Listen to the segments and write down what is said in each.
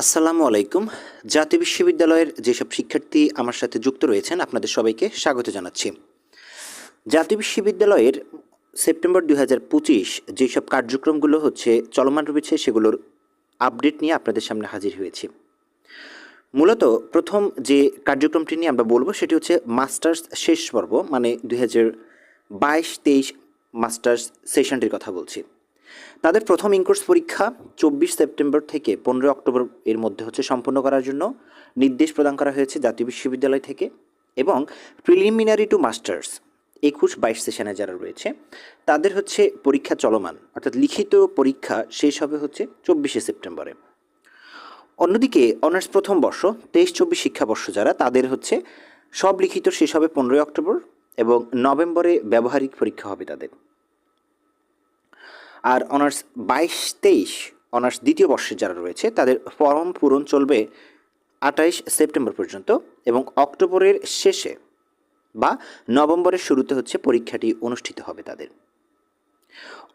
আসসালামু আলাইকুম। জাতীয় বিশ্ববিদ্যালয়ের যেসব শিক্ষার্থী আমার সাথে যুক্ত রয়েছেন, আপনাদের সবাইকে স্বাগত জানাচ্ছি। জাতীয় বিশ্ববিদ্যালয়ের সেপ্টেম্বর ২০২৫ যেসব কার্যক্রমগুলো চলমান রয়েছে, সেগুলোর আপডেট নিয়ে আপনাদের সামনে হাজির হয়েছি। মূলত প্রথম যে কার্যক্রমটি নিয়ে আমরা বলবো, সেটি হচ্ছে মাস্টার্স শেষ পর্ব, মানে ২০২২-২৩ মাস্টার্স সেশনটির কথা বলছি। তাদের প্রথম ইনকোর্স পরীক্ষা ২৪ সেপ্টেম্বর থেকে ১৫ অক্টোবর এর মধ্যে সম্পন্ন করার জন্য নির্দেশ প্রদান করা হয়েছে জাতীয় বিশ্ববিদ্যালয় থেকে। এবং প্রিলিমিনারি টু মাস্টার্স ২১-২২ সেশনে যারা রয়েছে, তাদের পরীক্ষা চলমান, অর্থাৎ লিখিত পরীক্ষা শেষ হবে ২৪শে সেপ্টেম্বরে। অন্যদিকে অনার্স প্রথম বর্ষ ২৩-২৪ শিক্ষাবর্ষ যারা, তাদের সব লিখিত শেষ হবে ১৫ অক্টোবর এবং নভেম্বরে ব্যবহারিক পরীক্ষা হবে তাদের। আর অনার্স ২২-২৩ অনার্স দ্বিতীয় বর্ষে যারা রয়েছে, তাদের ফর্ম পূরণ চলবে ২৮ সেপ্টেম্বর পর্যন্ত এবং অক্টোবরের শেষে বা নভেম্বরের শুরুতে পরীক্ষাটি অনুষ্ঠিত হবে তাদের।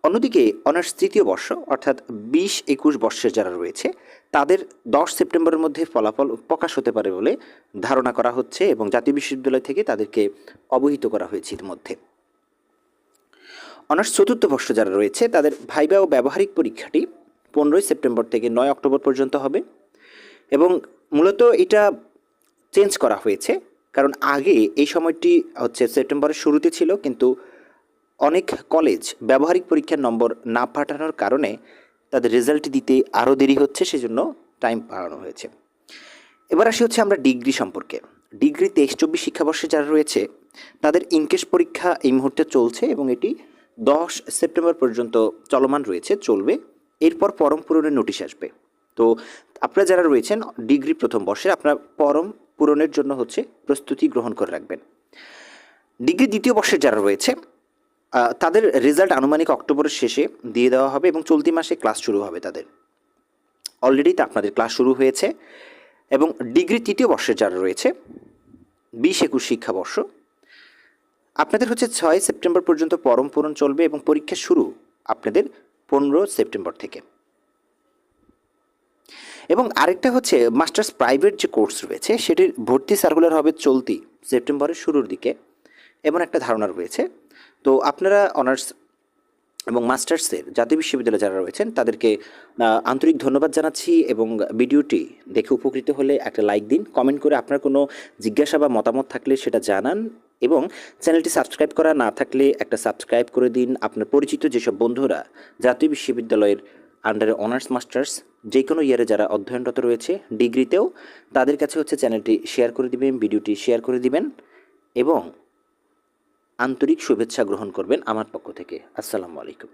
অন্যদিকে অনার্স তৃতীয় বর্ষ অর্থাৎ ২০-২১ বর্ষের যারা রয়েছে, তাদের ১০ সেপ্টেম্বরের মধ্যে ফলাফল প্রকাশ হতে পারে বলে ধারণা করা হচ্ছে এবং জাতীয় বিশ্ববিদ্যালয় থেকে তাদেরকে অবহিত করা হয়েছে ইতিমধ্যে। অনার্স চতুর্থ বর্ষ যারা রয়েছে, তাদের ভাইবা ও ব্যবহারিক পরীক্ষাটি ১৫ সেপ্টেম্বর থেকে ৯ অক্টোবর পর্যন্ত হবে এবং মূলত এটা চেঞ্জ করা হয়েছে, কারণ আগে এই সময়টি সেপ্টেম্বরের শুরুতে ছিল, কিন্তু অনেক কলেজ ব্যবহারিক পরীক্ষার নম্বর না পাঠানোর কারণে তাদের রেজাল্ট দিতে আরও দেরি হচ্ছে, সেজন্য টাইম বাড়ানো হয়েছে। এবার আসি আমরা ডিগ্রি সম্পর্কে। ডিগ্রি ২৩-২৪ শিক্ষাবর্ষে যারা রয়েছে, তাদের ইনকেশ পরীক্ষা এই মুহূর্তে চলছে এবং এটি ১০ সেপ্টেম্বর পর্যন্ত চলমান রয়েছে, চলবে। এরপর ফরম পূরণের নোটিশ আসবে। তো আপনারা যারা রয়েছেন ডিগ্রি প্রথম বর্ষে, আপনার ফরম পূরণের জন্য প্রস্তুতি গ্রহণ করে রাখবেন। ডিগ্রি দ্বিতীয় বর্ষের যারা রয়েছে, তাদের রেজাল্ট আনুমানিক অক্টোবরের শেষে দিয়ে দেওয়া হবে এবং চলতি মাসে ক্লাস শুরু হবে তাদের। অলরেডি আপনাদের ক্লাস শুরু হয়েছে। এবং ডিগ্রি তৃতীয় বর্ষের যারা রয়েছে ২০-২১ শিক্ষাবর্ষ, আপনাদের ৬ সেপ্টেম্বর পর্যন্ত ফরম পূরণ চলবে এবং পরীক্ষা শুরু আপনাদের ১৫ সেপ্টেম্বর থেকে। এবং আরেকটা মাস্টার্স প্রাইভেট যে কোর্স রয়েছে, সেটির ভর্তি সার্কুলার হবে চলতি সেপ্টেম্বরের শুরুর দিকে, এমন একটা ধারণা রয়েছে। তো আপনারা অনার্স এবং মাস্টার্সের জাতীয় বিশ্ববিদ্যালয়ে যারা রয়েছেন, তাদেরকে আন্তরিক ধন্যবাদ জানাচ্ছি এবং ভিডিওটি দেখে উপকৃত হলে একটা লাইক দিন, কমেন্ট করে আপনার কোনো জিজ্ঞাসা বা মতামত থাকলে সেটা জানান এবং চ্যানেলটি সাবস্ক্রাইব করা না থাকলে একটা সাবস্ক্রাইব করে দিন। আপনার পরিচিত যেসব বন্ধুরা জাতীয় বিশ্ববিদ্যালয়ের আন্ডারে অনার্স মাস্টার্স যে কোনো ইয়ারে যারা অধ্যয়নরত রয়েছে, ডিগ্রিতেও, তাদের কাছে চ্যানেলটি শেয়ার করে দিবেন, ভিডিওটি শেয়ার করে দিবেন এবং আন্তরিক শুভেচ্ছা গ্রহণ করবেন আমার পক্ষ থেকে। আসসালামু আলাইকুম।